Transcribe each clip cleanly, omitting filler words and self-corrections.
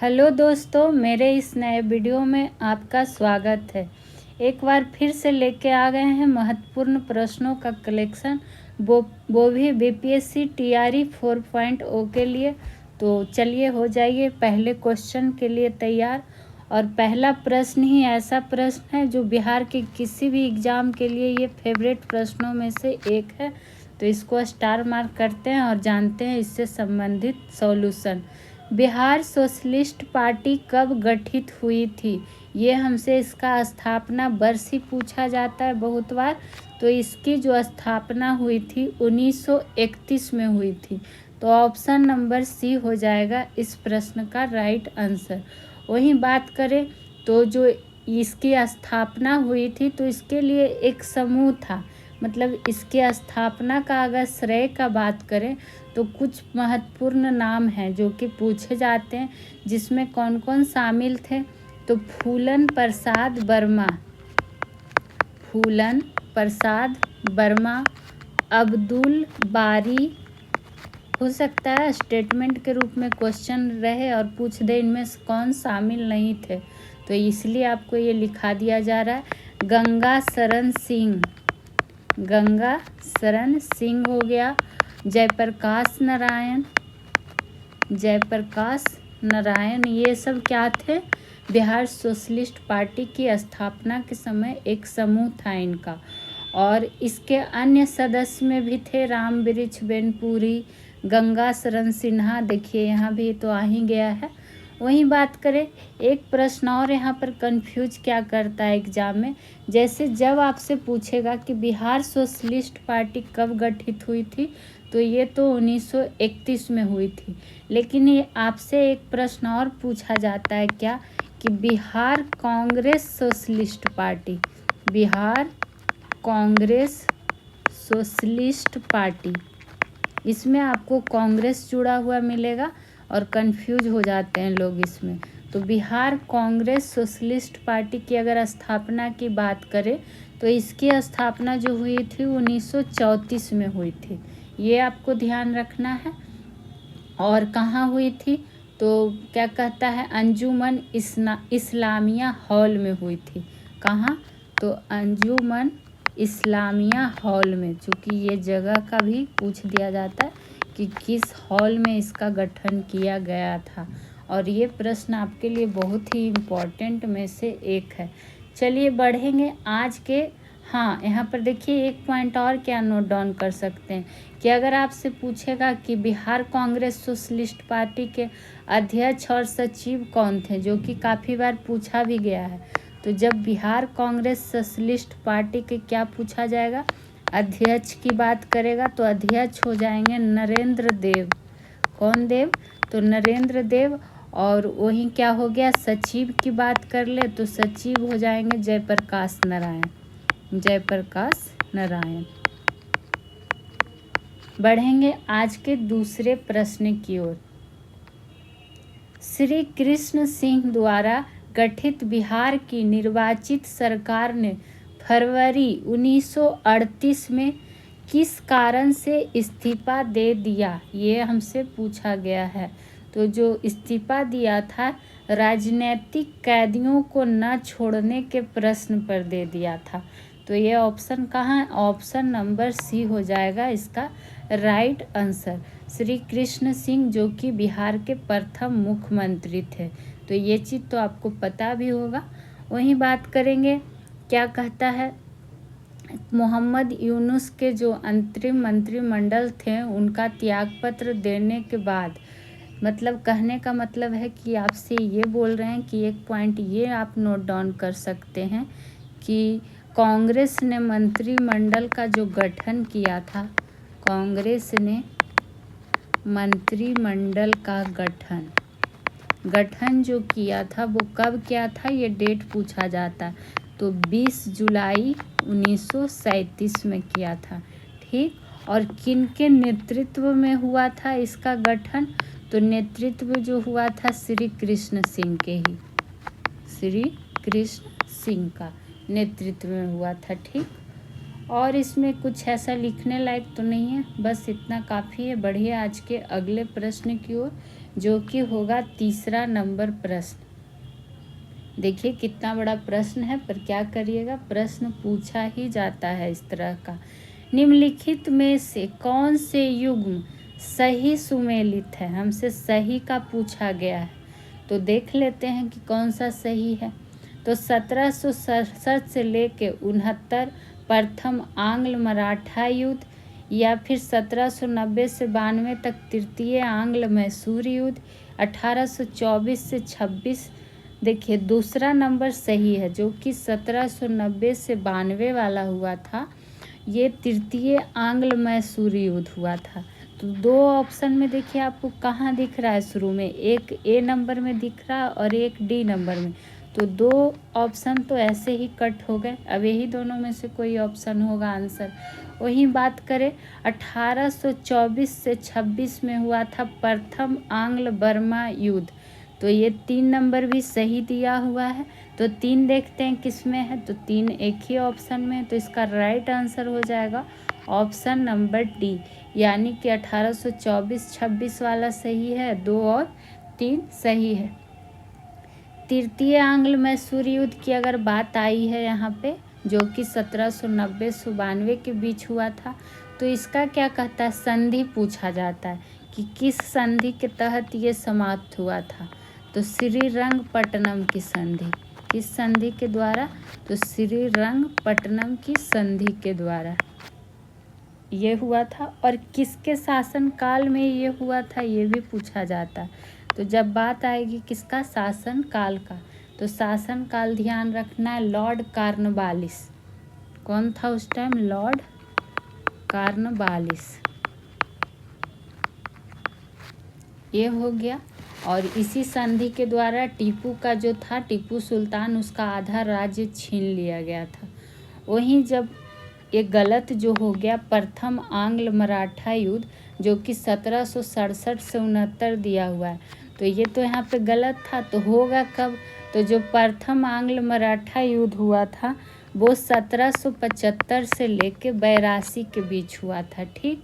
Hello दोस्तों, मेरे इस नए वीडियो में आपका स्वागत है। एक बार फिर से लेके आ गए हैं महत्वपूर्ण प्रश्नों का कलेक्शन, वो भी बीपीएससी टीआरई 4.0 के लिए। तो चलिए हो जाइए पहले क्वेश्चन के लिए तैयार। और पहला प्रश्न ही ऐसा प्रश्न है जो बिहार के किसी भी एग्ज़ाम के लिए ये फेवरेट प्रश्नों में से एक है। तो इसको स्टार मार्क करते हैं और जानते हैं इससे संबंधित सॉल्यूशन। बिहार सोशलिस्ट पार्टी कब गठित हुई थी? ये हमसे इसका स्थापना वर्ष ही पूछा जाता है बहुत बार। तो इसकी जो स्थापना हुई थी 1931 में हुई थी। तो ऑप्शन नंबर सी हो जाएगा इस प्रश्न का राइट आंसर। वहीं बात करें तो जो इसकी स्थापना हुई थी तो इसके लिए एक समूह था, मतलब इसकी स्थापना का अगर श्रेय का बात करें तो कुछ महत्वपूर्ण नाम हैं जो कि पूछे जाते हैं, जिसमें कौन कौन शामिल थे। तो फूलन प्रसाद वर्मा, अब्दुल बारी। हो सकता है स्टेटमेंट के रूप में क्वेश्चन रहे और पूछ दे इनमें से कौन शामिल नहीं थे, तो इसलिए आपको ये लिखा दिया जा रहा है। गंगा शरण सिंह हो गया। जयप्रकाश नारायण, ये सब क्या थे? बिहार सोशलिस्ट पार्टी की स्थापना के समय एक समूह था इनका। और इसके अन्य सदस्य में भी थे राम वृक्ष बेनपुरी, गंगा शरण सिन्हा, देखिए यहाँ भी तो आ ही गया है। वहीं बात करें, एक प्रश्न और यहाँ पर कंफ्यूज क्या करता है एग्जाम में, जैसे जब आपसे पूछेगा कि बिहार सोशलिस्ट पार्टी कब गठित हुई थी, तो ये तो 1931 में हुई थी। लेकिन ये आपसे एक प्रश्न और पूछा जाता है क्या, कि बिहार कांग्रेस सोशलिस्ट पार्टी, इसमें आपको कांग्रेस जुड़ा हुआ मिलेगा और कंफ्यूज हो जाते हैं लोग इसमें। तो बिहार कांग्रेस सोशलिस्ट पार्टी की अगर स्थापना की बात करें तो इसकी स्थापना जो हुई थी 1934 में हुई थी, ये आपको ध्यान रखना है। और कहाँ हुई थी? तो क्या कहता है, अंजुमन इस्लामिया हॉल में हुई थी। कहाँ? तो अंजुमन इस्लामिया हॉल में, चूँकि ये जगह का भी पूछ दिया जाता है कि किस हॉल में इसका गठन किया गया था। और ये प्रश्न आपके लिए बहुत ही इम्पोर्टेंट में से एक है। चलिए बढ़ेंगे आज के। हाँ, यहाँ पर देखिए एक पॉइंट और क्या नोट डाउन कर सकते हैं कि अगर आपसे पूछेगा कि बिहार कांग्रेस सोशलिस्ट पार्टी के अध्यक्ष और सचिव कौन थे, जो कि काफ़ी बार पूछा भी गया है, तो जब बिहार कांग्रेस सोशलिस्ट पार्टी के क्या पूछा जाएगा, अध्यक्ष की बात करेगा, तो अध्यक्ष हो जाएंगे नरेंद्र देव। कौन देव? तो नरेंद्र देव। और वहीं क्या हो गया, सचिव की बात कर ले तो सचिव हो जाएंगे जयप्रकाश नारायण। बढ़ेंगे आज के दूसरे प्रश्न की ओर। श्री कृष्ण सिंह द्वारा गठित बिहार की निर्वाचित सरकार ने फरवरी 1938 में किस कारण से इस्तीफा दे दिया? ये हमसे पूछा गया है। तो जो इस्तीफा दिया था, राजनीतिक कैदियों को न छोड़ने के प्रश्न पर दे दिया था। तो ये ऑप्शन कहाँ है? ऑप्शन नंबर सी हो जाएगा इसका राइट आंसर। श्री कृष्ण सिंह जो कि बिहार के प्रथम मुख्यमंत्री थे, तो ये चीज़ तो आपको पता भी होगा। वहीं बात करेंगे, क्या कहता है, मोहम्मद यूनुस के जो अंतरिम मंत्रिमंडल थे उनका त्यागपत्र देने के बाद, मतलब कहने का मतलब है कि आपसे ये बोल रहे हैं कि एक पॉइंट ये आप नोट डाउन कर सकते हैं कि कांग्रेस ने मंत्रिमंडल का जो गठन किया था, कांग्रेस ने मंत्रिमंडल का गठन जो किया था वो कब किया था, ये डेट पूछा जाता है। तो 20 जुलाई 1937 में किया था। ठीक, और किन के नेतृत्व में हुआ था इसका गठन? तो नेतृत्व जो हुआ था श्री कृष्ण सिंह का नेतृत्व में हुआ था। ठीक, और इसमें कुछ ऐसा लिखने लायक तो नहीं है, बस इतना काफ़ी है। बढ़िए आज के अगले प्रश्न की ओर। जो कि होगा 3 नंबर प्रश्न। देखिए कितना बड़ा प्रश्न है, पर क्या करिएगा, प्रश्न पूछा ही जाता है इस तरह का। निम्नलिखित में से कौन से युग्म सही सुमेलित है, हमसे सही का पूछा गया है, तो देख लेते हैं कि कौन सा सही है। तो 1767 से लेके 69 प्रथम आंग्ल मराठा युद्ध, या फिर 1790 से 92 तक तृतीय आंग्ल मैसूर युद्ध, 1824 से 26। देखिए दूसरा नंबर सही है, जो कि 1790 से 92 वाला हुआ था, ये तृतीय आंग्ल मैसूर युद्ध हुआ था। तो 2 ऑप्शन में देखिए आपको कहाँ दिख रहा है, शुरू में एक ए नंबर में दिख रहा है और एक डी नंबर में, तो 2 ऑप्शन तो ऐसे ही कट हो गए। अब यही दोनों में से कोई ऑप्शन होगा आंसर। वही बात करें 1824 से 26 में हुआ था प्रथम आंग्ल बर्मा युद्ध, तो ये 3 नंबर भी सही दिया हुआ है। तो 3 देखते हैं किस में है, तो 3 एक ही ऑप्शन में है, तो इसका राइट आंसर हो जाएगा ऑप्शन नंबर डी, यानी कि 1824-26 वाला सही है, 2 और 3 सही है। तृतीय आंग्ल मैसूर युद्ध की अगर बात आई है यहाँ पे, जो कि 1790 से 92 के बीच हुआ था, तो इसका क्या कहता है, संधि पूछा जाता है कि किस संधि के तहत ये समाप्त हुआ था। तो श्रीरंगपट्टनम की संधि, किस संधि के द्वारा, तो श्रीरंगपट्टनम की संधि के द्वारा ये हुआ था। और किसके शासनकाल में ये हुआ था, ये भी पूछा जाता है। तो जब बात आएगी किसका, शासनकाल का, तो शासनकाल ध्यान रखना है लॉर्ड कॉर्नवालिस। कौन था उस टाइम, लॉर्ड कॉर्नवालिस, ये हो गया। और इसी संधि के द्वारा टीपू का जो था, टीपू सुल्तान, उसका आधा राज्य छीन लिया गया था। वहीं जब ये गलत जो हो गया प्रथम आंग्ल मराठा युद्ध, जो कि 1767 से 69 दिया हुआ है, तो ये तो यहाँ पे गलत था। तो होगा कब, तो जो प्रथम आंग्ल मराठा युद्ध हुआ था वो 1775 से लेके 82 के बीच हुआ था, ठीक।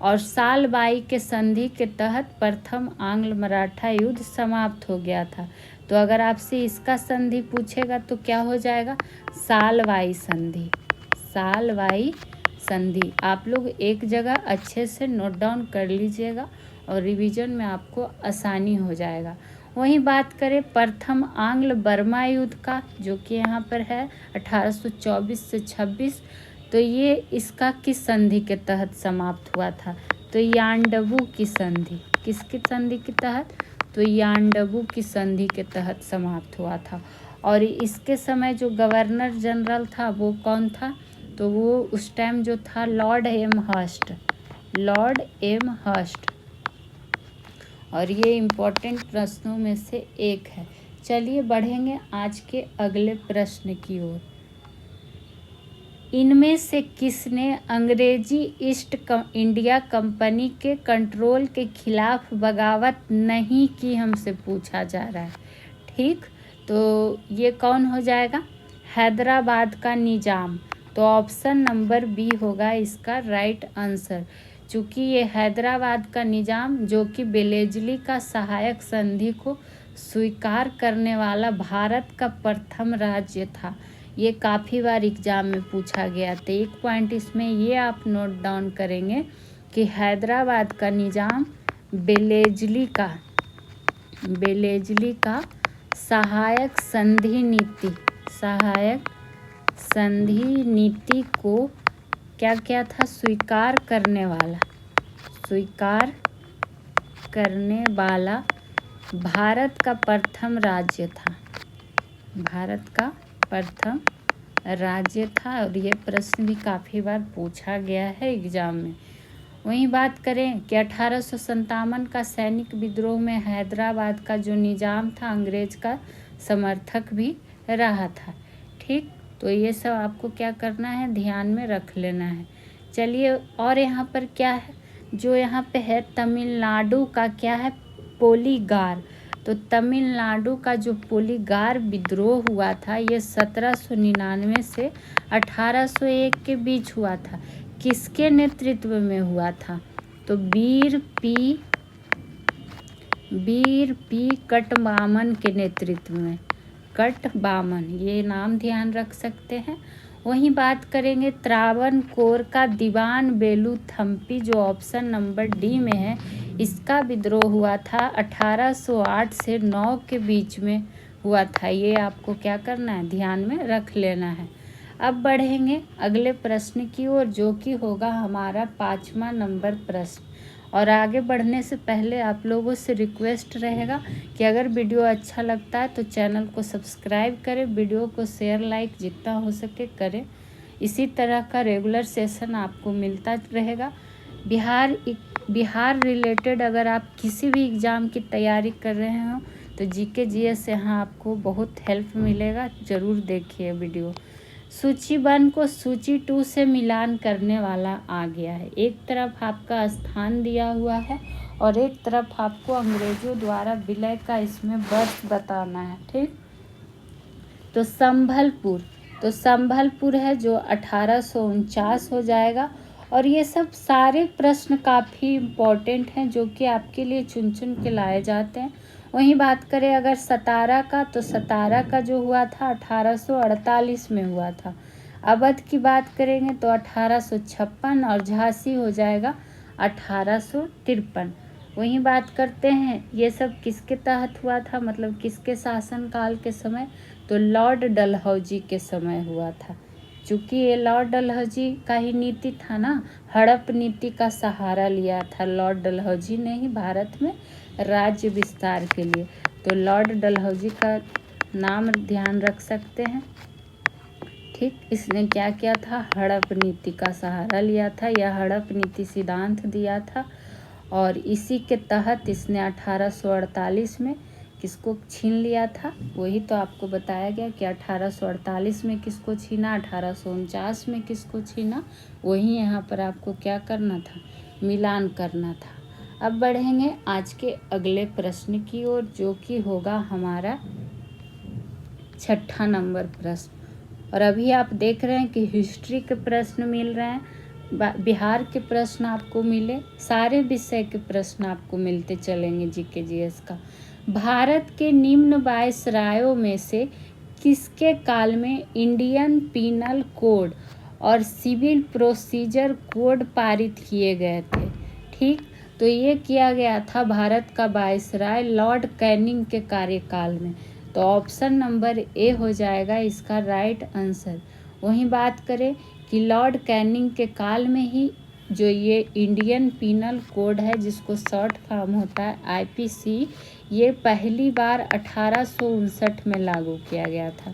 और साल बाई के संधि के तहत प्रथम आंग्ल मराठा युद्ध समाप्त हो गया था। तो अगर आपसे इसका संधि पूछेगा तो क्या हो जाएगा, सालवाई संधि, सालवाई संधि। आप लोग एक जगह अच्छे से नोट डाउन कर लीजिएगा और रिवीजन में आपको आसानी हो जाएगा। वहीं बात करें प्रथम आंग्ल बर्मा युद्ध का, जो कि यहाँ पर है 1824 से 26, तो ये इसका किस संधि के तहत समाप्त हुआ था, तो यांडबू की संधि, किसकी संधि के तहत, तो यांडबू की संधि के तहत समाप्त हुआ था। और इसके समय जो गवर्नर जनरल था वो कौन था, तो वो उस टाइम जो था Lord Amherst, Lord Amherst. और ये इम्पोर्टेंट प्रश्नों में से एक है। चलिए बढ़ेंगे आज के अगले प्रश्न की ओर। इनमें से किसने अंग्रेजी ईस्ट इंडिया कंपनी के कंट्रोल के खिलाफ बगावत नहीं की, हमसे पूछा जा रहा है, ठीक। तो ये कौन हो जाएगा, हैदराबाद का निज़ाम। तो ऑप्शन नंबर बी होगा इसका राइट आंसर। चूँकि ये हैदराबाद का निज़ाम, जो कि बेलेजली का सहायक संधि को स्वीकार करने वाला भारत का प्रथम राज्य था। ये काफ़ी बार एग्जाम में पूछा गया था। एक पॉइंट इसमें ये आप नोट डाउन करेंगे कि हैदराबाद का निज़ाम बेलेजली का सहायक संधि नीति को क्या क्या था, स्वीकार करने वाला भारत का प्रथम राज्य था, भारत का प्रथम राज्य था। और ये प्रश्न भी काफ़ी बार पूछा गया है एग्जाम में। वहीं बात करें कि 1857 का सैनिक विद्रोह में हैदराबाद का जो निज़ाम था अंग्रेज का समर्थक भी रहा था, ठीक। तो ये सब आपको क्या करना है, ध्यान में रख लेना है। चलिए, और यहाँ पर क्या है, जो यहाँ पे है तमिलनाडु का क्या है, पोलीगार। तो तमिलनाडु का जो पोलीगार विद्रोह हुआ था ये 1799 से 1801 के बीच हुआ था। किसके नेतृत्व में हुआ था, तो वीर पी कटबामन के नेतृत्व में। कटबामन, ये नाम ध्यान रख सकते हैं। वहीं बात करेंगे त्रावणकोर का दीवान वेलुथम्पी, जो ऑप्शन नंबर डी में है, इसका विद्रोह हुआ था 1808 से 9 के बीच में हुआ था। ये आपको क्या करना है, ध्यान में रख लेना है। अब बढ़ेंगे अगले प्रश्न की ओर, जो कि होगा हमारा 5वां नंबर प्रश्न। और आगे बढ़ने से पहले आप लोगों से रिक्वेस्ट रहेगा कि अगर वीडियो अच्छा लगता है तो चैनल को सब्सक्राइब करें, वीडियो को शेयर लाइक जितना हो सके करें। इसी तरह का रेगुलर सेशन आपको मिलता रहेगा। बिहार रिलेटेड अगर आप किसी भी एग्ज़ाम की तैयारी कर रहे हो तो जीके जीएस से यहाँ आपको बहुत हेल्प मिलेगा, ज़रूर देखिए वीडियो। सूची 1 को सूची 2 से मिलान करने वाला आ गया है। एक तरफ आपका स्थान दिया हुआ है और एक तरफ आपको अंग्रेजों द्वारा विलय का इसमें वर्ष बताना है, ठीक। तो संभलपुर है जो 1849 हो जाएगा। और ये सब सारे प्रश्न काफ़ी इम्पोर्टेंट हैं जो कि आपके लिए चुन चुन के लाए जाते हैं। वहीं बात करें अगर सतारा का, तो सतारा का जो हुआ था 1848 में हुआ था। अवध की बात करेंगे तो 1856 और झांसी हो जाएगा 1853। वहीं बात करते हैं ये सब किसके तहत हुआ था, मतलब किसके शासनकाल के समय, तो लॉर्ड डलहौजी के समय हुआ था। चूँकि ये लॉर्ड डलहौजी का ही नीति था ना, हड़प नीति का सहारा लिया था लॉर्ड डलहौजी ने ही भारत में राज्य विस्तार के लिए। तो लॉर्ड डलहौजी का नाम ध्यान रख सकते हैं, ठीक। इसने क्या किया था, हड़प नीति का सहारा लिया था, यह हड़प नीति सिद्धांत दिया था। और इसी के तहत इसने 1848 में किसको छीन लिया था, वही तो आपको बताया गया कि 1848 में किसको छीना, 1849 में किसको छीना, वही यहाँ पर आपको क्या करना था, मिलान करना था। अब बढ़ेंगे आज के अगले प्रश्न की ओर, जो कि होगा हमारा 6ठा नंबर प्रश्न। और अभी आप देख रहे हैं कि हिस्ट्री के प्रश्न मिल रहे हैं, बिहार के प्रश्न आपको मिले, सारे विषय के प्रश्न आपको मिलते चलेंगे जीके जीएस का। भारत के निम्न वायसरायों में से किसके काल में इंडियन पीनल कोड और सिविल प्रोसीजर कोड पारित किए गए थे, ठीक। तो ये किया गया था भारत का वायसराय लॉर्ड कैनिंग के कार्यकाल में। तो ऑप्शन नंबर ए हो जाएगा इसका राइट आंसर। वहीं बात करें कि लॉर्ड कैनिंग के काल में ही जो ये इंडियन पीनल कोड है, जिसको शॉर्ट फॉर्म होता है आईपीसी, ये पहली बार 1859 में लागू किया गया था।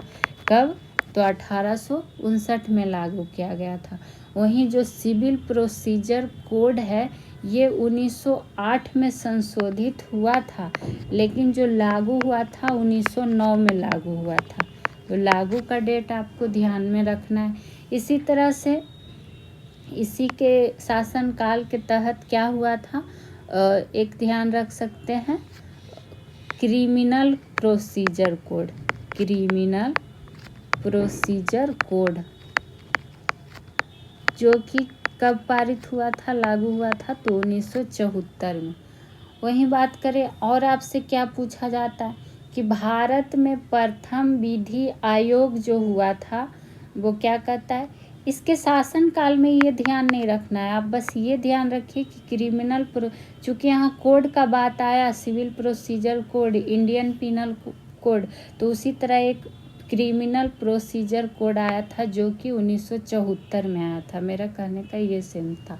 कब, तो 1859 में लागू किया गया था। वहीं जो सिविल प्रोसीजर कोड है ये 1908 में संशोधित हुआ था, लेकिन जो लागू हुआ था 1909 में लागू हुआ था। तो लागू का डेट आपको ध्यान में रखना है। इसी तरह से इसी के शासनकाल के तहत क्या हुआ था, एक ध्यान रख सकते हैं, criminal procedure code, criminal procedure code, जो कि कब पारित हुआ था, लागू हुआ था, तो 1974 में। वहीं बात करें और आपसे क्या पूछा जाता है कि भारत में प्रथम विधि आयोग जो हुआ था वो क्या कहता है, इसके शासनकाल में ये ध्यान नहीं रखना है, आप बस ये ध्यान रखिए कि क्रिमिनल चूँकि यहाँ कोड का बात आया, civil procedure code, Indian penal code, तो उसी तरह एक क्रिमिनल प्रोसीजर कोड आया था जो कि 1974 में आया था। मेरा कहने का ये सेंस था।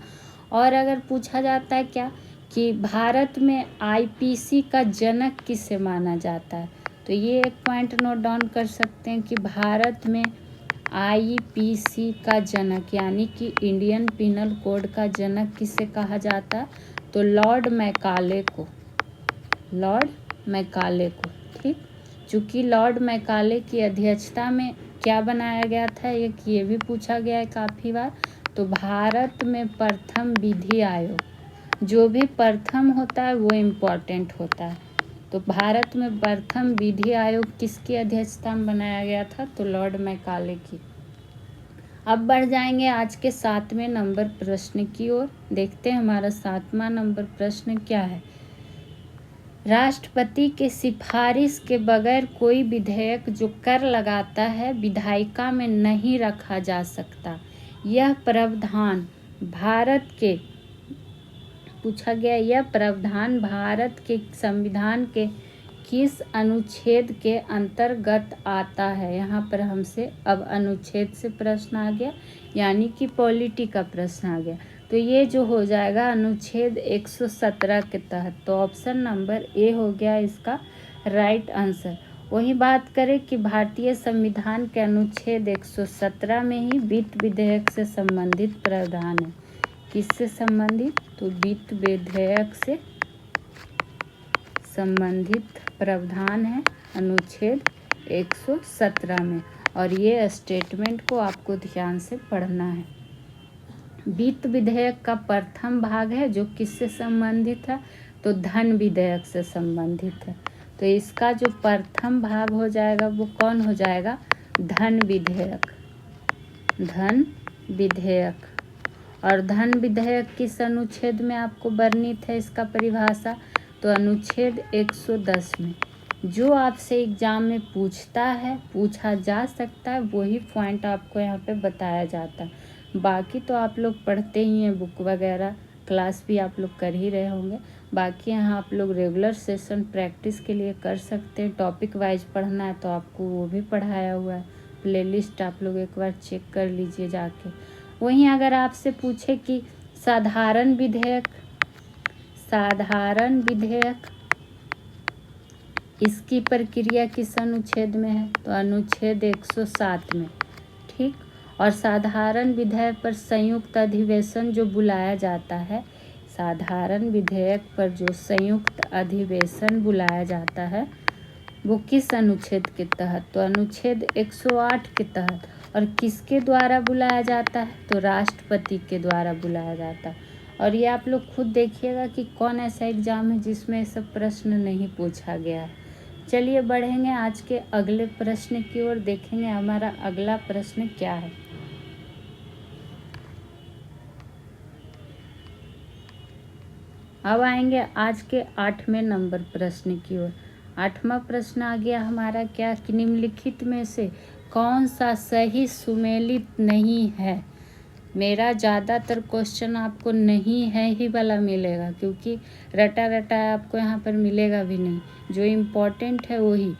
और अगर पूछा जाता है क्या कि भारत में आईपीसी का जनक किसे माना जाता है, तो ये एक पॉइंट नोट डाउन कर सकते हैं कि भारत में आईपीसी का जनक यानी कि इंडियन पीनल कोड का जनक किसे कहा जाता है, तो लॉर्ड मैकाले को, लॉर्ड मैकाले को, ठीक। चूँकि लॉर्ड मैकाले की अध्यक्षता में क्या बनाया गया था, ये भी पूछा गया है काफ़ी बार। तो भारत में प्रथम विधि आयोग, जो भी प्रथम होता है वो इम्पोर्टेंट होता है। तो भारत में प्रथम विधि आयोग किसकी अध्यक्षता में बनाया गया था, तो लॉर्ड मैकाले की। अब बढ़ जाएंगे आज के 7वें नंबर प्रश्न की ओर। देखते हैं हमारा 7वां नंबर प्रश्न क्या है। राष्ट्रपति के सिफारिश के बगैर कोई विधेयक जो कर लगाता है विधायिका में नहीं रखा जा सकता। यह प्रावधान भारत के पूछा गया यह प्रावधान भारत के संविधान के किस अनुच्छेद के अंतर्गत आता है। यहाँ पर हमसे अब अनुच्छेद से प्रश्न आ गया, यानी कि पॉलिटी का प्रश्न आ गया। तो ये जो हो जाएगा अनुच्छेद 117 के तहत, तो ऑप्शन नंबर ए हो गया इसका राइट आंसर। वही बात करें कि भारतीय संविधान के अनुच्छेद 117 में ही वित्त विधेयक से संबंधित प्रावधान है। किससे संबंधित? तो वित्त विधेयक से संबंधित प्रावधान है अनुच्छेद 117 में, और ये स्टेटमेंट को आपको ध्यान से पढ़ना है। वित्त विधेयक का प्रथम भाग है जो किससे संबंधित है? तो धन विधेयक से संबंधित है। तो इसका जो प्रथम भाग हो जाएगा वो कौन हो जाएगा? धन विधेयक। धन विधेयक। और धन विधेयक किस अनुच्छेद में आपको वर्णित है इसका परिभाषा? तो अनुच्छेद 110 में। जो आपसे एग्जाम में पूछा जा सकता है वही पॉइंट आपको यहाँ पे बताया जाता है। बाकी तो आप लोग पढ़ते ही हैं, बुक वगैरह क्लास भी आप लोग कर ही रहे होंगे। बाकी यहाँ आप लोग रेगुलर सेशन प्रैक्टिस के लिए कर सकते हैं। टॉपिक वाइज पढ़ना है तो आपको वो भी पढ़ाया हुआ है, प्लेलिस्ट आप लोग एक बार चेक कर लीजिए जाके। वहीं अगर आपसे पूछे कि साधारण विधेयक इसकी प्रक्रिया किस अनुच्छेद में है? तो अनुच्छेद 107 में। ठीक। और साधारण विधेयक पर संयुक्त अधिवेशन जो बुलाया जाता है, साधारण विधेयक पर जो संयुक्त अधिवेशन बुलाया जाता है वो किस अनुच्छेद के तहत? तो अनुच्छेद 108 के तहत। और किसके द्वारा बुलाया जाता है? तो राष्ट्रपति के द्वारा बुलाया जाता है। और ये आप लोग खुद देखिएगा कि कौन ऐसा एग्जाम है जिसमें सब प्रश्न नहीं पूछा गया है। चलिए बढ़ेंगे आज के अगले प्रश्न की ओर, देखेंगे हमारा अगला प्रश्न क्या है। अब आएंगे आज के 8वें नंबर प्रश्न की ओर। 8वां प्रश्न आ गया हमारा क्या कि निम्नलिखित में से कौन सा सही सुमेलित नहीं है। मेरा ज़्यादातर क्वेश्चन आपको नहीं है ही वाला मिलेगा, क्योंकि रटा रटा आपको यहाँ पर मिलेगा भी नहीं। जो इम्पोर्टेंट है वही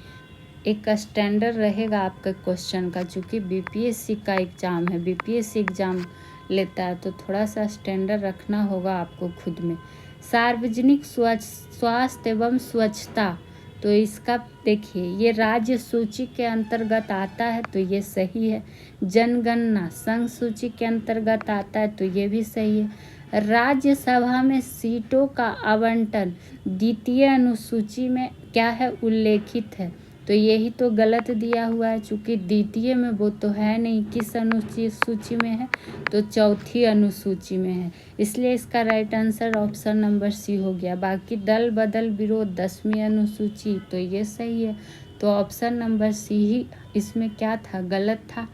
एक स्टैंडर्ड रहेगा आपका क्वेश्चन का, चूँकि बीपीएससी का एग्ज़ाम है, बीपीएससी एग्ज़ाम लेता है तो थोड़ा सा स्टैंडर्ड रखना होगा आपको खुद में। सार्वजनिक स्वास्थ्य एवं स्वच्छता, तो इसका देखिए ये राज्य सूची के अंतर्गत आता है तो ये सही है। जनगणना संघ सूची के अंतर्गत आता है तो ये भी सही है। राज्यसभा में सीटों का आवंटन द्वितीय अनुसूची में क्या है? उल्लेखित है, तो यही तो गलत दिया हुआ है, चूँकि द्वितीय में वो तो है नहीं। किस अनुसूची में है? तो चौथी अनुसूची में है, इसलिए इसका right answer option number C हो गया। बाकी दल बदल विरोध 10वीं अनुसूची, तो ये सही है। तो ऑप्शन नंबर सी ही इसमें क्या था? गलत था।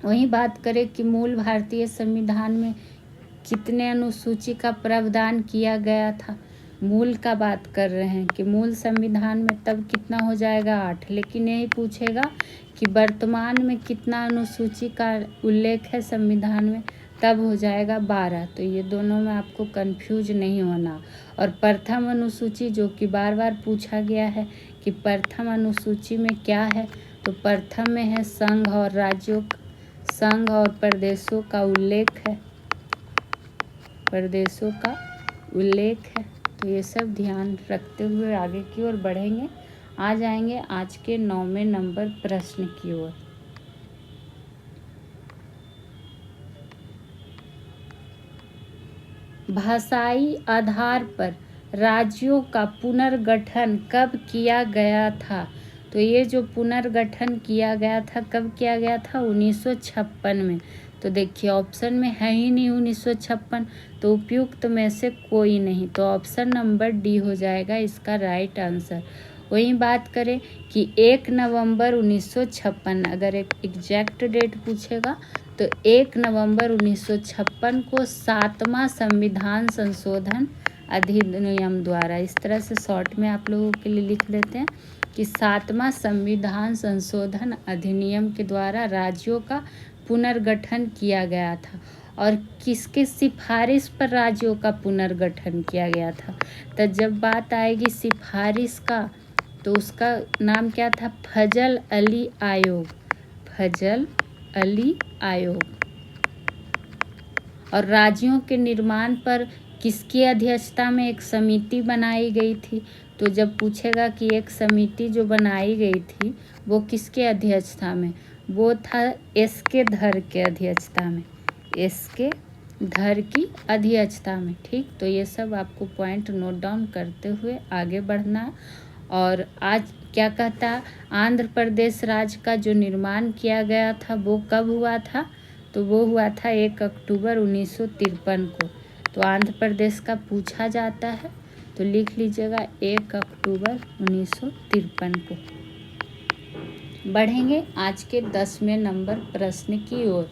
वहीं बात करें कि मूल भारतीय संविधान में कितने अनुसूची का प्रावधान किया गया था। मूल का बात कर रहे हैं कि मूल संविधान में तब कितना हो जाएगा? 8। लेकिन यही पूछेगा कि वर्तमान में कितना अनुसूची का उल्लेख है संविधान में, तब हो जाएगा 12। तो ये दोनों में आपको कंफ्यूज नहीं होना। और प्रथम अनुसूची जो कि बार बार पूछा गया है कि प्रथम अनुसूची में क्या है, तो प्रथम में है संघ और राज्यों, संघ और प्रदेशों का उल्लेख है, प्रदेशों का उल्लेख है। तो ये सब ध्यान रखते हुए आगे की ओर बढ़ेंगे। आ जाएंगे आज के 9वें नंबर प्रश्न की ओर। भाषाई आधार पर राज्यों का पुनर्गठन कब किया गया था? तो ये जो पुनर्गठन किया गया था कब किया गया था? 1956 में। तो देखिए ऑप्शन में है ही नहीं 1956, तो उपयुक्त में से कोई नहीं, तो ऑप्शन नंबर डी हो जाएगा इसका राइट आंसर। वहीं बात करें कि 1 नवंबर 1956, अगर एक एग्जैक्ट डेट पूछेगा तो 1 नवंबर 1956 को 7वां संविधान संशोधन अधिनियम द्वारा। इस तरह से शॉर्ट में आप लोगों के लिए लिख देते हैं कि 7वां संविधान संशोधन अधिनियम के द्वारा राज्यों का पुनर्गठन किया गया था। और किसके सिफारिश पर राज्यों का पुनर्गठन किया गया था? तो जब बात आएगी सिफारिश का तो उसका नाम क्या था? फजल अली आयोग। फजल अली आयोग। और राज्यों के निर्माण पर किसकी अध्यक्षता में एक समिति बनाई गई थी? तो जब पूछेगा कि एक समिति जो बनाई गई थी वो किसके अध्यक्षता में, वो था एस.के. धर के अध्यक्षता में, एस.के. धर की अध्यक्षता में। ठीक, तो ये सब आपको पॉइंट नोट डाउन करते हुए आगे बढ़ना है। और आज क्या कहता है, आंध्र प्रदेश राज्य का जो निर्माण किया गया था वो कब हुआ था? तो वो हुआ था 1 अक्टूबर 1953 को। तो आंध्र प्रदेश का पूछा जाता है तो लिख लीजिएगा 1 अक्टूबर 1953 को। बढ़ेंगे आज के 10वें नंबर प्रश्न की ओर।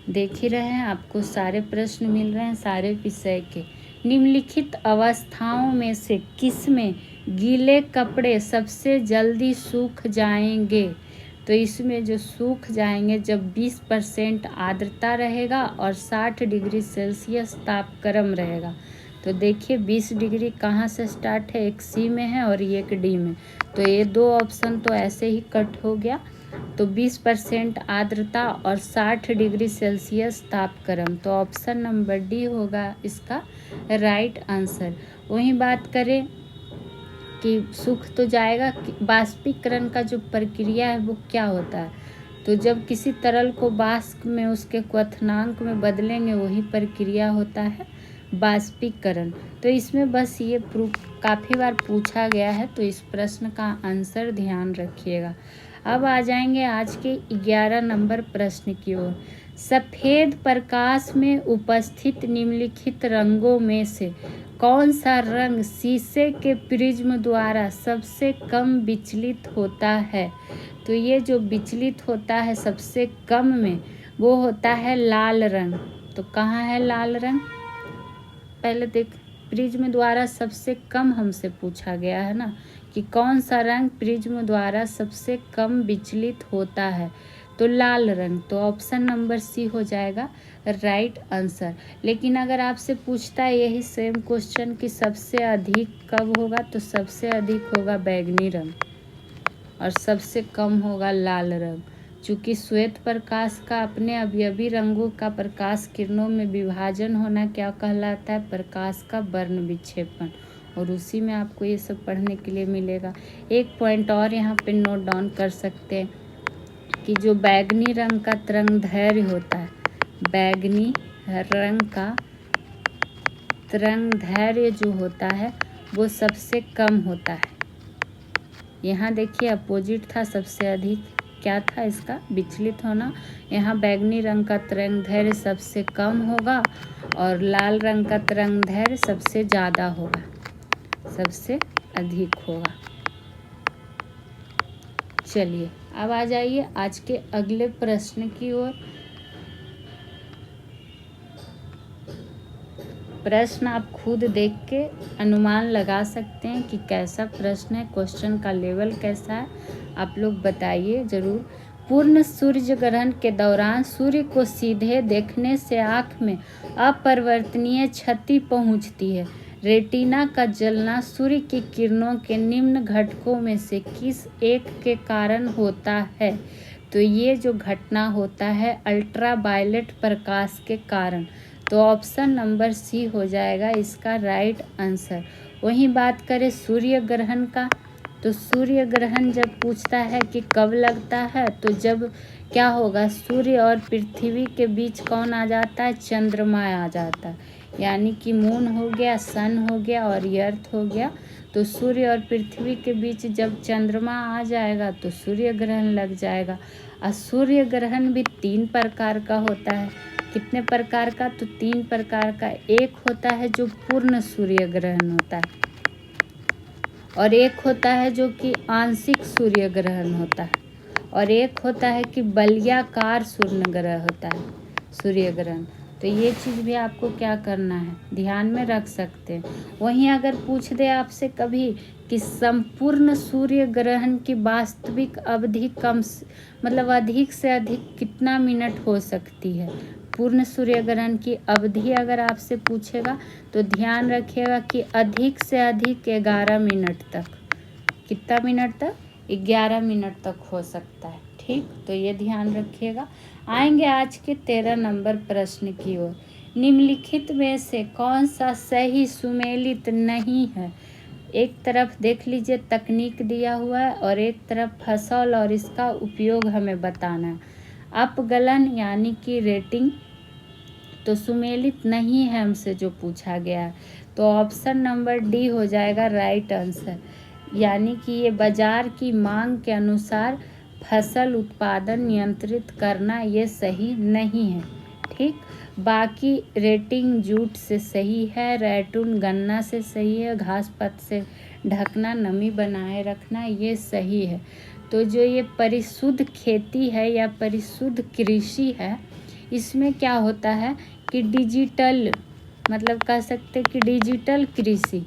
देख ही रहे हैं आपको सारे प्रश्न मिल रहे हैं सारे विषय के। निम्नलिखित अवस्थाओं में से किसमें गीले कपड़े सबसे जल्दी सूख जाएंगे? तो इसमें जो सूख जाएंगे जब 20% आर्द्रता रहेगा और 60 डिग्री सेल्सियस तापक्रम रहेगा। तो देखिए 20 डिग्री कहाँ से स्टार्ट है, एक सी में है और एक डी में। तो ये दो ऑप्शन तो ऐसे ही कट हो गया। तो 20% आर्द्रता और 60 डिग्री सेल्सियस तापक्रम, तो ऑप्शन नंबर डी होगा इसका राइट आंसर। वहीं बात करें कि सूख तो जाएगा, बाष्पीकरण का जो प्रक्रिया है वो क्या होता है? तो जब किसी तरल को वाष्प में उसके क्वथनांक में बदलेंगे वही प्रक्रिया होता है बाष्पीकरण। तो इसमें बस ये काफ़ी बार पूछा गया है, तो इस प्रश्न का आंसर ध्यान रखिएगा। अब आ जाएंगे आज के 11 नंबर प्रश्न की ओर। सफ़ेद प्रकाश में उपस्थित निम्नलिखित रंगों में से कौन सा रंग शीशे के प्रिज्म द्वारा सबसे कम विचलित होता है? तो ये जो विचलित होता है सबसे कम में वो होता है लाल रंग। तो कहाँ है लाल रंग? पहले देख, प्रिज्म द्वारा सबसे कम हमसे पूछा गया है ना कि कौन सा रंग प्रिज्म द्वारा सबसे कम विचलित होता है? तो लाल रंग। तो ऑप्शन नंबर सी हो जाएगा राइट आंसर। लेकिन अगर आपसे पूछता है यही सेम क्वेश्चन कि सबसे अधिक कब होगा, तो सबसे अधिक होगा बैगनी रंग और सबसे कम होगा लाल रंग। चूँकि श्वेत प्रकाश का अपने अवयवी रंगों का प्रकाश किरणों में विभाजन होना क्या कहलाता है? प्रकाश का वर्ण विक्षेपण। और उसी में आपको ये सब पढ़ने के लिए मिलेगा। एक पॉइंट और यहाँ पे नोट डाउन कर सकते हैं कि जो बैगनी रंग का तरंगदैर्घ्य होता है, बैगनी रंग का तरंगदैर्घ्य जो होता है वो सबसे कम होता है। यहाँ देखिए अपोजिट था, सबसे अधिक क्या था इसका विचलित होना। यहाँ बैगनी रंग का तरंगदैर्घ्य सबसे कम होगा और लाल रंग का तरंगदैर्घ्य सबसे ज़्यादा होगा, सबसे अधिक होगा। चलिए अब आ जाइए आज के अगले प्रश्न की ओर। प्रश्न आप खुद देख के अनुमान लगा सकते हैं कि कैसा प्रश्न है, क्वेश्चन का लेवल कैसा है, आप लोग बताइए ज़रूर। पूर्ण सूर्य ग्रहण के दौरान सूर्य को सीधे देखने से आँख में अपरिवर्तनीय क्षति पहुँचती है। रेटिना का जलना सूर्य की किरणों के निम्न घटकों में से किस एक के कारण होता है? तो ये जो घटना होता है अल्ट्रावायलेट प्रकाश के कारण। तो ऑप्शन नंबर सी हो जाएगा इसका राइट आंसर। वहीं बात करें सूर्य ग्रहण का, तो सूर्य ग्रहण जब पूछता है कि कब लगता है, तो जब क्या होगा, सूर्य और पृथ्वी के बीच कौन आ जाता है? चंद्रमा आ जाता है। यानी कि मून हो गया, सन हो गया और अर्थ हो गया। तो सूर्य और पृथ्वी के बीच जब चंद्रमा आ जाएगा तो सूर्य ग्रहण लग जाएगा। और सूर्य ग्रहण भी 3 प्रकार का होता है। कितने प्रकार का? तो 3 प्रकार का। एक होता है जो पूर्ण सूर्य ग्रहण होता है और एक होता है जो कि आंशिक सूर्य ग्रहण होता है और एक होता है कि बलयाकार सूर्य ग्रहण होता है, सूर्य ग्रहण। तो ये चीज़ भी आपको क्या करना है, ध्यान में रख सकते हैं। वहीं अगर पूछ दे आपसे कभी कि संपूर्ण सूर्य ग्रहण की वास्तविक अवधि मतलब अधिक से अधिक कितना मिनट हो सकती है। पूर्ण सूर्य ग्रहण की अवधि अगर आपसे पूछेगा तो ध्यान रखिएगा कि अधिक से अधिक 11 मिनट तक। कितना मिनट तक? 11 मिनट तक हो सकता है। ठीक, तो ये ध्यान रखिएगा। आएंगे आज के 13 नंबर प्रश्न की ओर। निम्नलिखित में से कौन सा सही सुमेलित नहीं है? एक तरफ देख लीजिए तकनीक दिया हुआ है और एक तरफ फसल और इसका उपयोग हमें बताना है। अपगलन यानी कि रेटिंग तो सुमेलित नहीं है हमसे जो पूछा गया है, तो ऑप्शन नंबर डी हो जाएगा राइट आंसर। यानी कि ये बाजार की मांग के अनुसार फसल उत्पादन नियंत्रित करना ये सही नहीं है। ठीक, बाकी रेटिंग जूट से सही है, रैटून गन्ना से सही है, घास पत्त से ढकना, नमी बनाए रखना ये सही है। तो जो ये परिशुद्ध खेती है या परिशुद्ध कृषि है, इसमें क्या होता है कि डिजिटल मतलब कह सकते हैं कि डिजिटल कृषि,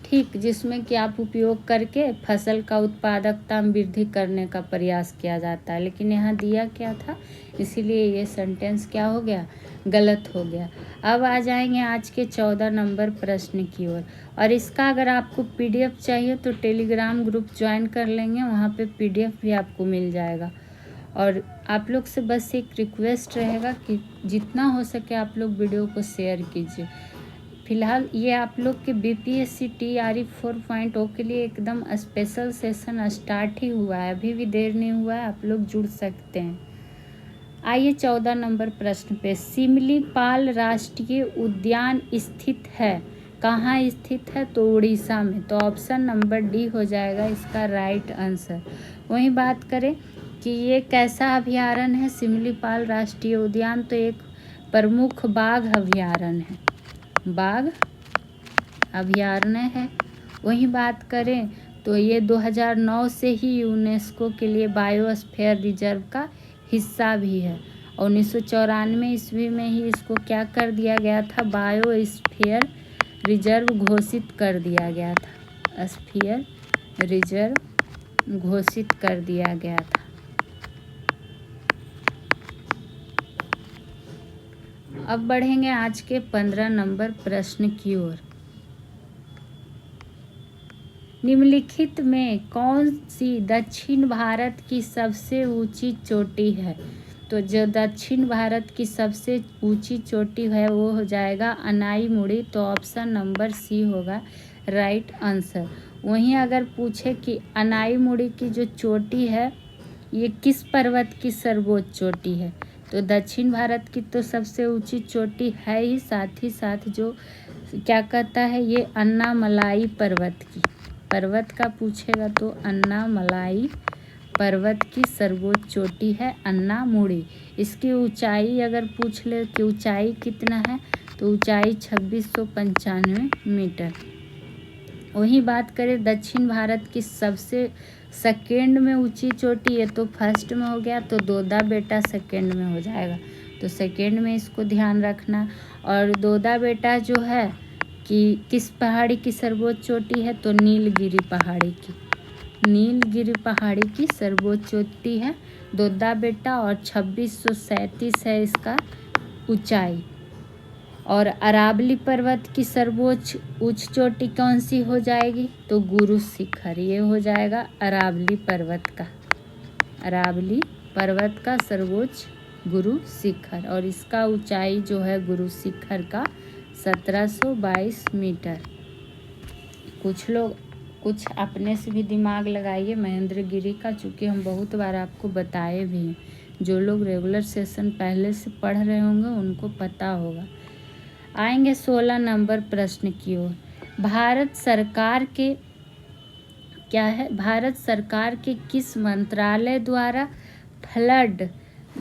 ठीक, जिसमें कि आप उपयोग करके फसल का उत्पादकता में वृद्धि करने का प्रयास किया जाता है। लेकिन यहाँ दिया क्या था, इसीलिए ये सेंटेंस क्या हो गया, गलत हो गया। अब आ जाएंगे आज के 14 नंबर प्रश्न की ओर। और इसका अगर आपको पीडीएफ चाहिए तो टेलीग्राम ग्रुप ज्वाइन कर लेंगे, वहाँ पे पीडीएफ भी आपको मिल जाएगा। और आप लोग से बस एक रिक्वेस्ट रहेगा कि जितना हो सके आप लोग वीडियो को शेयर कीजिए। फिलहाल ये आप लोग के बीपीएससी टीआरई 4.0 के लिए एकदम स्पेशल सेशन स्टार्ट ही हुआ है, अभी भी देर नहीं हुआ है, आप लोग जुड़ सकते हैं। आइए 14 नंबर प्रश्न पे। सिमलीपाल राष्ट्रीय उद्यान स्थित है, कहाँ स्थित है? तो उड़ीसा में। तो ऑप्शन नंबर डी हो जाएगा इसका राइट आंसर। वहीं बात करें कि ये कैसा अभयारण्य है, सिमलीपाल राष्ट्रीय उद्यान, तो एक प्रमुख बाघ अभयारण्य है, बाघ अभयारण्य है। वहीं बात करें तो ये 2009 से ही यूनेस्को के लिए बायोस्फीयर रिजर्व का हिस्सा भी है। 1994 ईस्वी में ही इसको क्या कर दिया गया था, बायोस्फीयर रिजर्व घोषित कर दिया गया था, स्फीयर रिजर्व घोषित कर दिया गया था। अब बढ़ेंगे आज के 15 नंबर प्रश्न की ओर। निम्नलिखित में कौन सी दक्षिण भारत की सबसे ऊंची चोटी है? तो जो दक्षिण भारत की सबसे ऊंची चोटी है वो हो जाएगा अनाईमुड़ी। तो ऑप्शन नंबर सी होगा राइट आंसर। वहीं अगर पूछे कि अनाईमुड़ी की जो चोटी है ये किस पर्वत की सर्वोच्च चोटी है, तो दक्षिण भारत की तो सबसे ऊंची चोटी है ही, साथ ही साथ जो क्या कहता है ये अन्नामलाई पर्वत का पूछेगा तो अन्नामलाई पर्वत की सर्वोच्च चोटी है अन्नामुड़ी। इसकी ऊंचाई अगर पूछ ले कि ऊंचाई कितना है, तो ऊंचाई 2695 मीटर। वहीं बात करें दक्षिण भारत की सबसे सेकेंड में ऊंची चोटी है, तो फर्स्ट में हो गया, तो दोदा बेटा सेकेंड में हो जाएगा, तो सेकेंड में इसको ध्यान रखना। और दोदा बेटा जो है कि किस पहाड़ी की सर्वोच्च चोटी है, तो नीलगिरी पहाड़ी की सर्वोच्च चोटी है दोदा बेटा, और 2637 है इसका ऊंचाई। और अरावली पर्वत की सर्वोच्च उच्च चोटी कौन सी हो जाएगी, तो गुरु शिखर, ये हो जाएगा अरावली पर्वत का सर्वोच्च गुरु शिखर, और इसका ऊंचाई जो है गुरु शिखर का 1722 मीटर। कुछ अपने से भी दिमाग लगाइए महेंद्रगिरी का, चूँकि हम बहुत बार आपको बताए भी हैं। जो लोग रेगुलर सेशन पहले से पढ़ रहे होंगे उनको पता होगा। आएंगे 16 नंबर प्रश्न की ओर। भारत सरकार के किस मंत्रालय द्वारा flood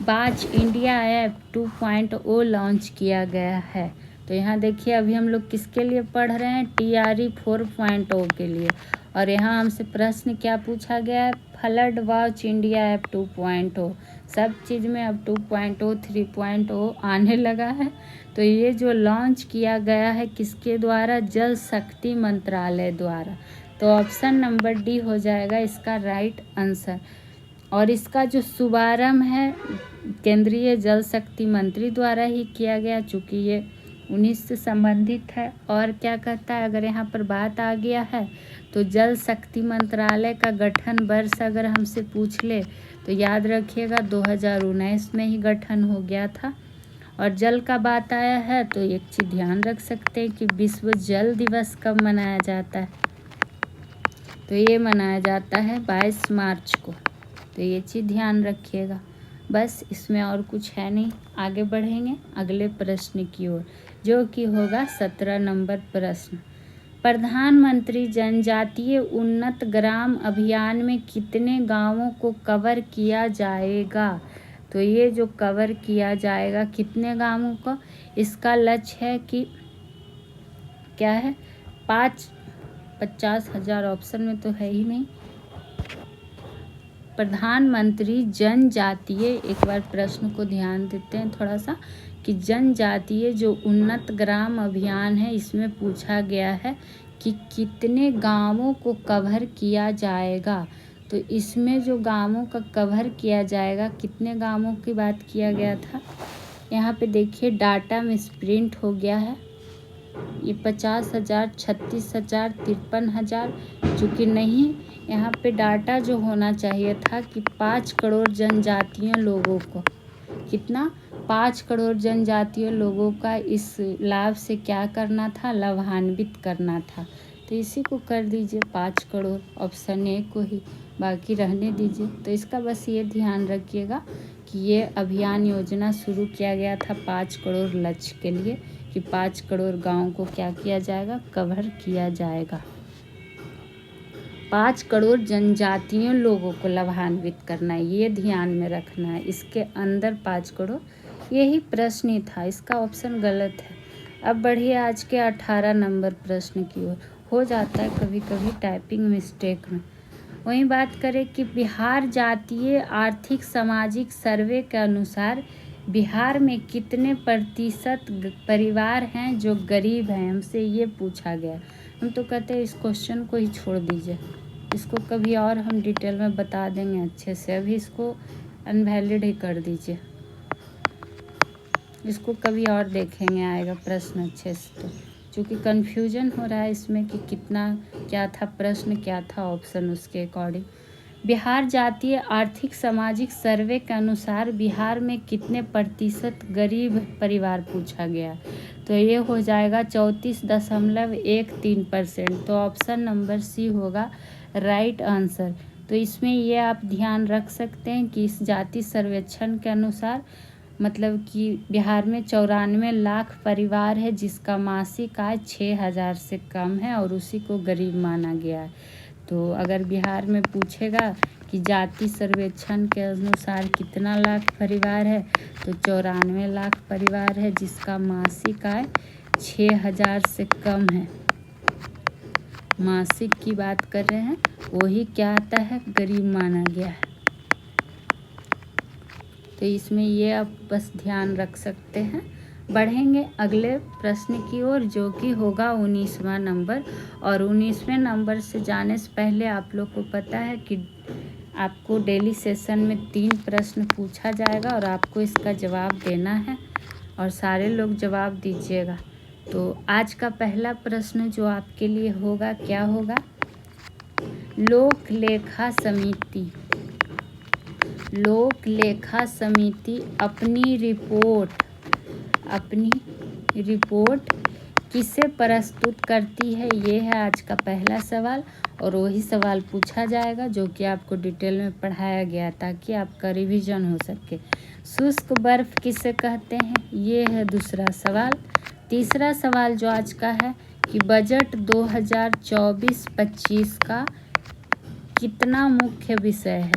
watch India app 2.0 launch किया गया है? तो यहाँ देखिए अभी हम लोग किसके लिए पढ़ रहे हैं, टीआरई 4.0 के लिए। और यहाँ हमसे प्रश्न क्या पूछा गया है, फ्लड वॉच इंडिया ऐप 2.0 सब चीज़ में अब 2.0 3.0 आने लगा है। तो ये जो लॉन्च किया गया है किसके द्वारा? जल शक्ति मंत्रालय द्वारा। तो ऑप्शन नंबर डी हो जाएगा इसका राइट आंसर। और इसका जो शुभारंभ है केंद्रीय जल शक्ति मंत्री द्वारा ही किया गया, चूँकि ये 19 से संबंधित है। और क्या कहता है, अगर यहाँ पर बात आ गया है तो जल शक्ति मंत्रालय का गठन वर्ष अगर हमसे पूछ ले तो याद रखिएगा 2019 में ही गठन हो गया था। और जल का बात आया है तो एक चीज़ ध्यान रख सकते हैं कि विश्व जल दिवस कब मनाया जाता है? तो ये मनाया जाता है 22 मार्च को। तो ये चीज़ ध्यान रखिएगा। बस इसमें और कुछ है नहीं। आगे बढ़ेंगे अगले प्रश्न की ओर, जो कि होगा 17 नंबर प्रश्न। प्रधानमंत्री जनजातीय उन्नत ग्राम अभियान में कितने गांवों को कवर किया जाएगा? तो ये जो कवर किया जाएगा कितने गांवों को, इसका लक्ष्य है कि क्या है? 50,000 ऑप्शन में तो है ही नहीं। प्रधानमंत्री जनजातीय, एक बार प्रश्न को ध्यान देते हैं थोड़ा सा, कि जनजातीय जो उन्नत ग्राम अभियान है इसमें पूछा गया है कि कितने गांवों को कवर किया जाएगा। तो इसमें जो गांवों का कवर किया जाएगा, कितने गांवों की बात किया गया था, यहाँ पे देखिए डाटा में प्रिंट हो गया है। ये 50,000, 36,000, 53,000, चूँकि नहीं, यहाँ पे डाटा जो होना चाहिए था कि 5 करोड़ जनजातीय लोगों को, कितना? 5 करोड़ जनजातीय लोगों का इस लाभ से क्या करना था? लाभान्वित करना था। तो इसी को कर दीजिए 5 करोड़, ऑप्शन ए को ही, बाकी रहने दीजिए। तो इसका बस ये ध्यान रखिएगा कि ये अभियान योजना शुरू किया गया था 5 करोड़ लक्ष्य के लिए, कि 5 करोड़ गाँव को क्या किया जाएगा? कवर किया जाएगा। 5 करोड़ जनजातीय लोगों को लाभान्वित करना है, ये ध्यान में रखना है। इसके अंदर 5 करोड़, यही प्रश्न ही था, इसका ऑप्शन गलत है। अब बढ़िए आज के 18 नंबर प्रश्न की ओर। हो जाता है कभी कभी टाइपिंग मिस्टेक में। वहीं बात करें कि बिहार जातीय आर्थिक सामाजिक सर्वे के अनुसार बिहार में कितने प्रतिशत परिवार हैं जो गरीब हैं? हमसे ये पूछा गया। हम तो कहते हैं इस क्वेश्चन को ही छोड़ दीजिए, इसको कभी और हम डिटेल में बता देंगे अच्छे से। अभी इसको अनवैलिड ही कर दीजिए, इसको कभी और देखेंगे, आएगा प्रश्न अच्छे से। तो चूँकि कन्फ्यूजन हो रहा है इसमें कि कितना क्या था प्रश्न, क्या था ऑप्शन, उसके अकॉर्डिंग। बिहार जातीय आर्थिक सामाजिक सर्वे के अनुसार बिहार में कितने प्रतिशत गरीब परिवार पूछा गया? तो ये हो जाएगा 34.13%। तो ऑप्शन नंबर सी होगा राइट आंसर। तो इसमें ये आप ध्यान रख सकते हैं कि इस जाति सर्वेक्षण के अनुसार मतलब कि बिहार में 94 लाख परिवार है जिसका मासिक आय 6,000 से कम है और उसी को गरीब माना गया है। तो अगर बिहार में पूछेगा कि जाति सर्वेक्षण के अनुसार कितना लाख परिवार है, तो 94 लाख परिवार है जिसका मासिक आय 6,000 से कम है। मासिक की बात कर रहे हैं, वही क्या आता है? गरीब माना गया है। तो इसमें ये आप बस ध्यान रख सकते हैं। बढ़ेंगे अगले प्रश्न की ओर, जो कि होगा 19वां नंबर। और 19वें नंबर से जाने से पहले आप लोग को पता है कि आपको डेली सेशन में 3 प्रश्न पूछा जाएगा और आपको इसका जवाब देना है और सारे लोग जवाब दीजिएगा। तो आज का पहला प्रश्न जो आपके लिए होगा, क्या होगा? लोक लेखा समिति अपनी रिपोर्ट किसे प्रस्तुत करती है? ये है आज का पहला सवाल। और वही सवाल पूछा जाएगा जो कि आपको डिटेल में पढ़ाया गया ताकि आपका रिवीजन हो सके। शुष्क बर्फ किसे कहते हैं? ये है दूसरा सवाल। तीसरा सवाल जो आज का है कि बजट 2024-25 का कितना मुख्य विषय है?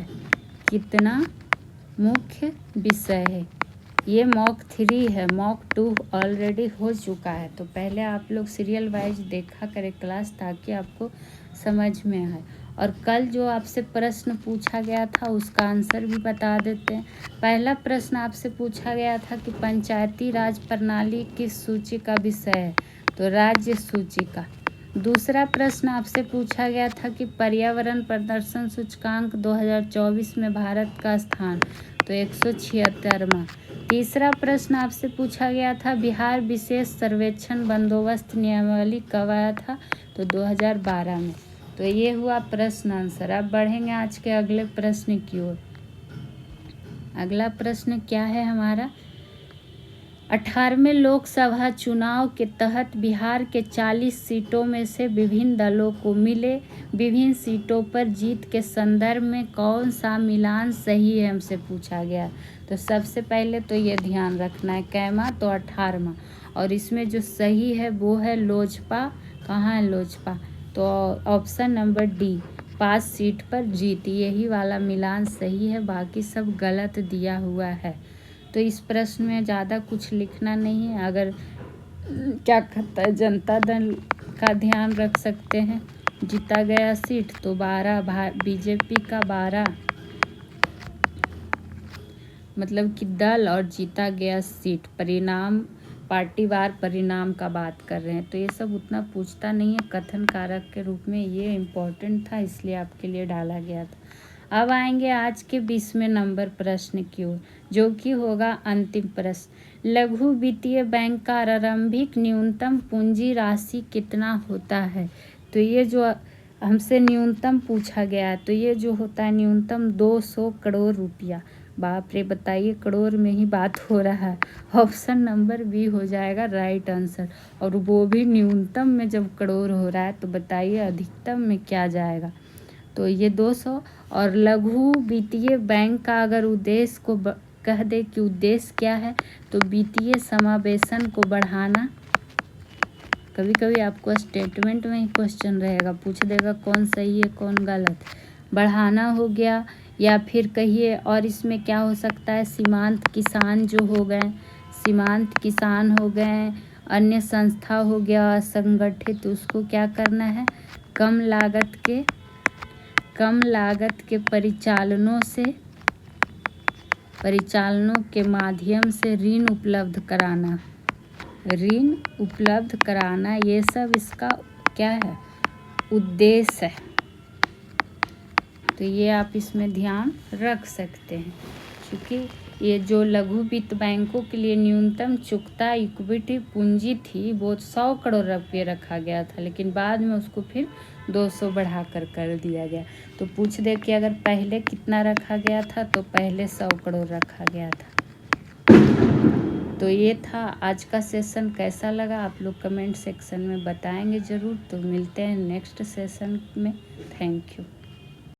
कितना मुख्य विषय है? ये मॉक 3 है, मॉक 2 ऑलरेडी हो चुका है। तो पहले आप लोग सीरियल वाइज देखा करें क्लास ताकि आपको समझ में आए। और कल जो आपसे प्रश्न पूछा गया था उसका आंसर भी बता देते हैं। पहला प्रश्न आपसे पूछा गया था कि पंचायती राज प्रणाली किस सूची का विषय है, तो राज्य सूची का। दूसरा प्रश्न आपसे पूछा गया था कि पर्यावरण प्रदर्शन सूचकांक 2024 में भारत का स्थान, तो 176वां। तीसरा प्रश्न आपसे पूछा गया था बिहार विशेष सर्वेक्षण बंदोबस्त नियमावली कब आया था, तो 2012 में। तो ये हुआ प्रश्न आंसर। अब बढ़ेंगे आज के अगले प्रश्न की ओर। अगला प्रश्न क्या है हमारा, 18वें लोकसभा चुनाव के तहत बिहार के 40 सीटों में से विभिन्न दलों को मिले विभिन्न सीटों पर जीत के संदर्भ में कौन सा मिलान सही है, हमसे पूछा गया। तो सबसे पहले तो ये ध्यान रखना है कैमा, तो 18वां, और इसमें जो सही है वो है लोजपा। कहाँ है लोजपा, तो ऑप्शन नंबर डी, 5 सीट पर जीत, यही वाला मिलान सही है, बाकी सब गलत दिया हुआ है। तो इस प्रश्न में ज़्यादा कुछ लिखना नहीं है। अगर क्या कहता है जनता दल का ध्यान रख सकते हैं, जीता गया सीट तो 12, बीजेपी का 12, मतलब कि दल, और जीता गया सीट, परिणाम पार्टीवार परिणाम का बात कर रहे हैं। तो ये सब उतना पूछता नहीं है, कथन कारक के रूप में ये इम्पोर्टेंट था इसलिए आपके लिए डाला गया था। अब आएंगे आज के 20वें नंबर प्रश्न की ओर, जो कि होगा अंतिम प्रश्न। लघु वित्तीय बैंक का आरंभिक न्यूनतम पूंजी राशि कितना होता है, तो ये जो हमसे न्यूनतम पूछा गया है, तो ये जो होता है न्यूनतम 200 करोड़ रुपया। बाप रे, बताइए करोड़ में ही बात हो रहा है। ऑप्शन नंबर बी हो जाएगा राइट आंसर, और वो भी न्यूनतम में जब करोड़ हो रहा है तो बताइए अधिकतम में क्या जाएगा। तो ये 200। और लघु वित्तीय बैंक का अगर उद्देश्य को कह दे कि उद्देश्य क्या है, तो वित्तीय समावेशन को बढ़ाना। कभी कभी आपको स्टेटमेंट में ही क्वेश्चन रहेगा, पूछ देगा कौन सही है कौन गलत। बढ़ाना हो गया, या फिर कहिए और इसमें क्या हो सकता है, सीमांत किसान जो हो गए, सीमांत किसान हो गए, अन्य संस्था हो गया असंगठित, उसको क्या करना है, कम लागत के परिचालनों के माध्यम से ऋण उपलब्ध कराना, ये सब इसका क्या है, उद्देश्य है। तो ये आप इसमें ध्यान रख सकते हैं, क्योंकि ये जो लघु वित्त बैंकों के लिए न्यूनतम चुकता इक्विटी पूंजी थी वो 100 करोड़ रुपये रखा गया था, लेकिन बाद में उसको फिर 200 बढ़ाकर कर दिया गया। तो पूछ दे कि अगर पहले कितना रखा गया था, तो पहले 100 करोड़ रखा गया था। तो ये था आज का सेशन। कैसा लगा आप लोग कमेंट सेक्शन में बताएंगे ज़रूर। तो मिलते हैं नेक्स्ट सेशन में। Thank you.